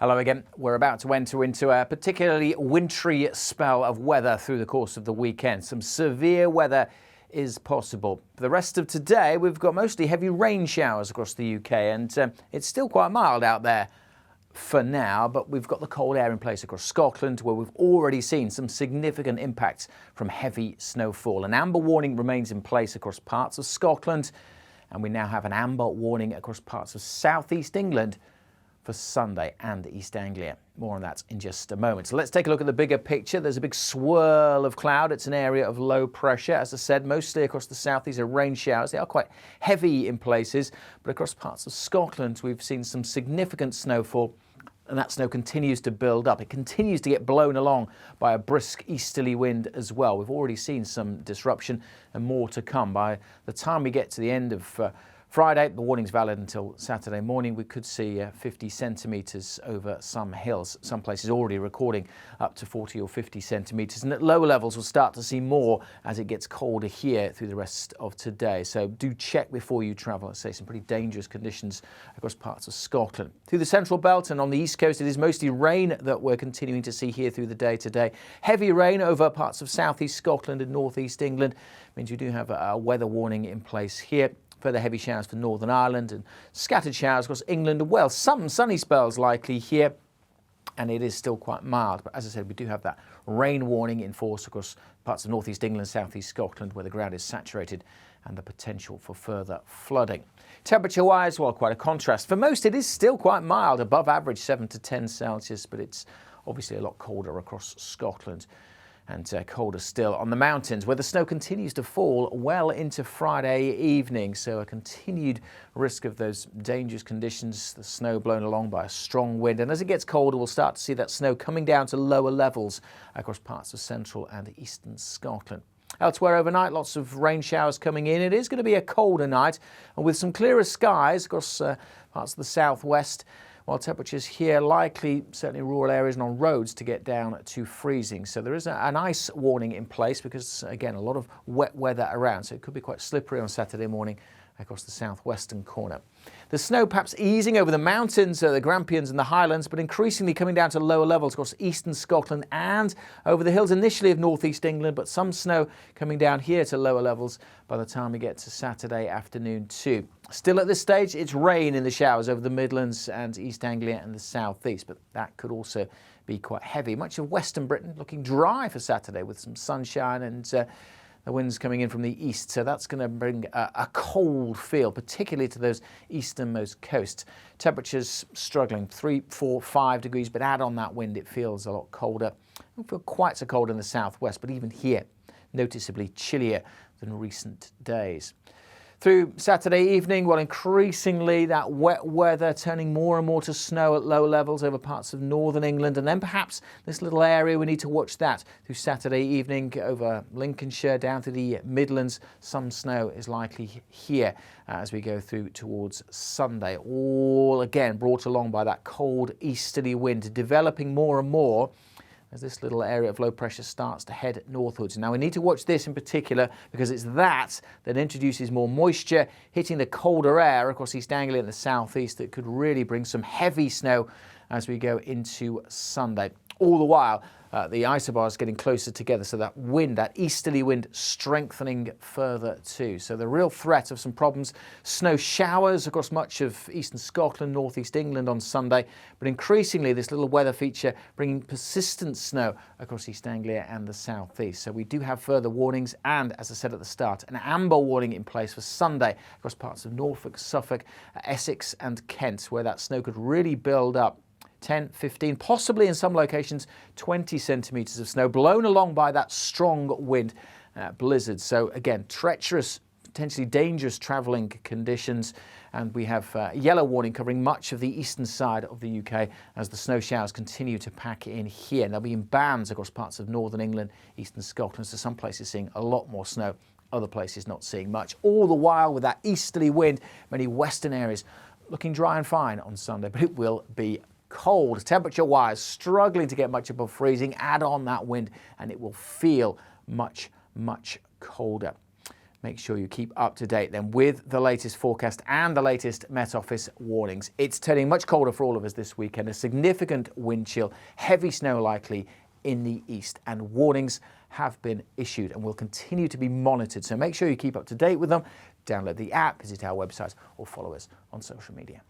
Hello again. We're about to enter into a particularly wintry spell of weather through the course of the weekend. Some severe weather is possible. For the rest of today, we've got mostly heavy rain showers across the UK, and it's still quite mild out there for now, but we've got the cold air in place across Scotland, where we've already seen some significant impacts from heavy snowfall. An amber warning remains in place across parts of Scotland, and we now have an amber warning across parts of southeast England for Sunday and East Anglia. More on that in just a moment. So let's take a look at the bigger picture. There's a big swirl of cloud. It's an area of low pressure. As I said, mostly across the south, these are rain showers. They are quite heavy in places, but across parts of Scotland, we've seen some significant snowfall, and that snow continues to build up. It continues to get blown along by a brisk easterly wind as well. We've already seen some disruption and more to come. By the time we get to the end of Friday, the warning's valid until Saturday morning. We could see 50 centimetres over some hills. Some places already recording up to 40 or 50 centimetres. And at lower levels, we'll start to see more as it gets colder here through the rest of today. So do check before you travel. I'd say some pretty dangerous conditions across parts of Scotland. Through the central belt and on the east coast, it is mostly rain that we're continuing to see here through the day today. Heavy rain over parts of southeast Scotland and northeast England means you do have a weather warning in place here. Further heavy showers for Northern Ireland and scattered showers across England and Wales. Some sunny spells likely here, and it is still quite mild. But as I said, we do have that rain warning in force across parts of northeast England, southeast Scotland, where the ground is saturated, and the potential for further flooding. Temperature-wise, well, quite a contrast. For most, it is still quite mild, above average 7 to 10 Celsius, but it's obviously a lot colder across Scotland. And colder still on the mountains, where the snow continues to fall well into Friday evening. So a continued risk of those dangerous conditions, the snow blown along by a strong wind. And as it gets colder, we'll start to see that snow coming down to lower levels across parts of central and eastern Scotland. Elsewhere overnight, lots of rain showers coming in. It is going to be a colder night, and with some clearer skies across parts of the southwest, while temperatures here likely, certainly in rural areas and on roads, to get down to freezing. So there is an ice warning in place because, again, a lot of wet weather around. So it could be quite slippery on Saturday morning across the southwestern corner. The snow perhaps easing over the mountains, the Grampians and the Highlands, but increasingly coming down to lower levels across eastern Scotland and over the hills initially of northeast England, but some snow coming down here to lower levels by the time we get to Saturday afternoon too. Still at this stage, it's rain in the showers over the Midlands and East Anglia and the southeast, but that could also be quite heavy. Much of western Britain looking dry for Saturday with some sunshine and the winds coming in from the east, so that's going to bring a cold feel, particularly to those easternmost coasts. Temperatures struggling, 3, 4, 5 degrees, but add on that wind, it feels a lot colder. It won't feel quite so cold in the southwest, but even here, noticeably chillier than recent days. Through Saturday evening, well, increasingly that wet weather turning more and more to snow at low levels over parts of northern England, and then perhaps this little area, we need to watch that through Saturday evening over Lincolnshire down to the Midlands. Some snow is likely here as we go through towards Sunday, all again brought along by that cold easterly wind developing more and more as this little area of low pressure starts to head northwards. Now we need to watch this in particular because it's that introduces more moisture hitting the colder air across East Anglia and the southeast that could really bring some heavy snow as we go into Sunday. All the while, the isobars getting closer together, so that wind, that easterly wind, strengthening further too. So the real threat of some problems, snow showers across much of eastern Scotland, northeast England on Sunday, but increasingly this little weather feature bringing persistent snow across East Anglia and the southeast. So we do have further warnings and, as I said at the start, an amber warning in place for Sunday across parts of Norfolk, Suffolk, Essex and Kent, where that snow could really build up. 10, 15, possibly in some locations 20 centimetres of snow blown along by that strong wind, blizzard. So again, treacherous, potentially dangerous travelling conditions, and we have yellow warning covering much of the eastern side of the UK as the snow showers continue to pack in here. And they'll be in bands across parts of northern England, eastern Scotland, so some places seeing a lot more snow, other places not seeing much. All the while with that easterly wind, many western areas looking dry and fine on Sunday, but it will be cold. Temperature-wise, struggling to get much above freezing. Add on that wind and it will feel much, much colder. make sure you keep up to date then with the latest forecast and the latest Met Office warnings. It's turning much colder for all of us this weekend. A significant wind chill, heavy snow likely in the east, and warnings have been issued and will continue to be monitored. So make sure you keep up to date with them. Download the app, visit our website, or follow us on social media.